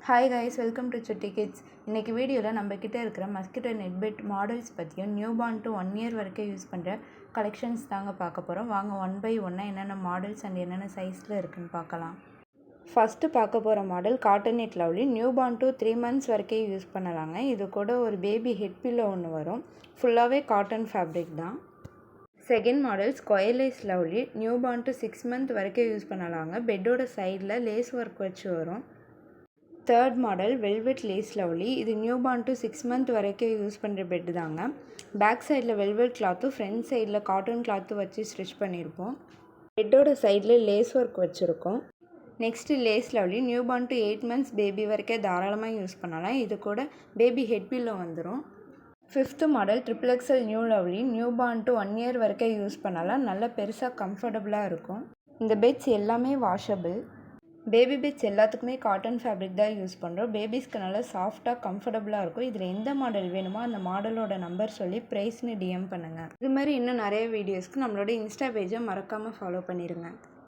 Hi guys, welcome to சுட்டி kids. இன்றைக்கி வீடியோவில் நம்மக்கிட்ட இருக்கிற மஸ்கிட்டோ நெட் பெட் மாடல்ஸ் பற்றியும் நியூ பார்ன் டு 1 இயர் வரைக்கும் யூஸ் பண்ணுற கலெக்ஷன்ஸ் தாங்க பார்க்க போகிறோம். வாங்க ஒன் பை ஒன்னாக என்னென்ன மாடல்ஸ் அண்ட் என்னென்ன சைஸில் இருக்குதுன்னு பார்க்கலாம். ஃபஸ்ட்டு பார்க்க போகிற model cotton net lovely. Newborn to 3 months வரைக்கும் யூஸ் பண்ணலாங்க. இது கூட ஒரு பேபி ஹெட் பில்லோ ஒன்று வரும். ஃபுல்லாகவே காட்டன் ஃபேப்ரிக் தான். Second model square lace lovely. Newborn to 6 months வரைக்கும் யூஸ் பண்ணலாங்க. பெட்டோட சைடில் லேஸ் ஒர்க் வச்சு வரும். Third model velvet lace lovely. இது நியூ பார்ன் டு 6 months வரைக்கும் யூஸ் பண்ணுற பெட்டு தாங்க. பேக் சைடில் வெல்வெட் கிளாத்தும் ஃப்ரண்ட் சைடில் காட்டன் கிளாத்தும் வச்சு ஸ்டிச் பண்ணியிருப்போம். பெட்டோட சைடில் லேஸ் ஒர்க் வச்சுருக்கோம். Next lace lovely. Newborn to 8 months baby வரைக்கும் தாராளமாக யூஸ் பண்ணலாம். இது கூட பேபி ஹெட் பில்லோ வந்துடும். Fifth model XXL new lovely. Newborn to 1 year வரைக்கும் யூஸ் பண்ணலாம். நல்லா பெருசாக கம்ஃபர்டபுளாக இருக்கும். இந்த பெட்ஸ் எல்லாமே வாஷபிள். பேபி பெட்ஸ் எல்லாத்துக்குமே காட்டன் ஃபேப்ரிக் தான் யூஸ் பண்ணுறோம். பேபிஸ்க்கு நல்லா சாஃப்டாக கம்ஃபர்டபுளாக இருக்கும். இதில் எந்த மாடல் வேணுமோ அந்த மாடலோட நம்பர் சொல்லி ப்ரைஸ்னு டிஎம் பண்ணுங்கள். இது மாதிரி இன்னும் நிறைய வீடியோஸ்க்கு நம்மளோட இன்ஸ்டா பேஜை மறக்காமல் ஃபாலோ பண்ணிடுங்க.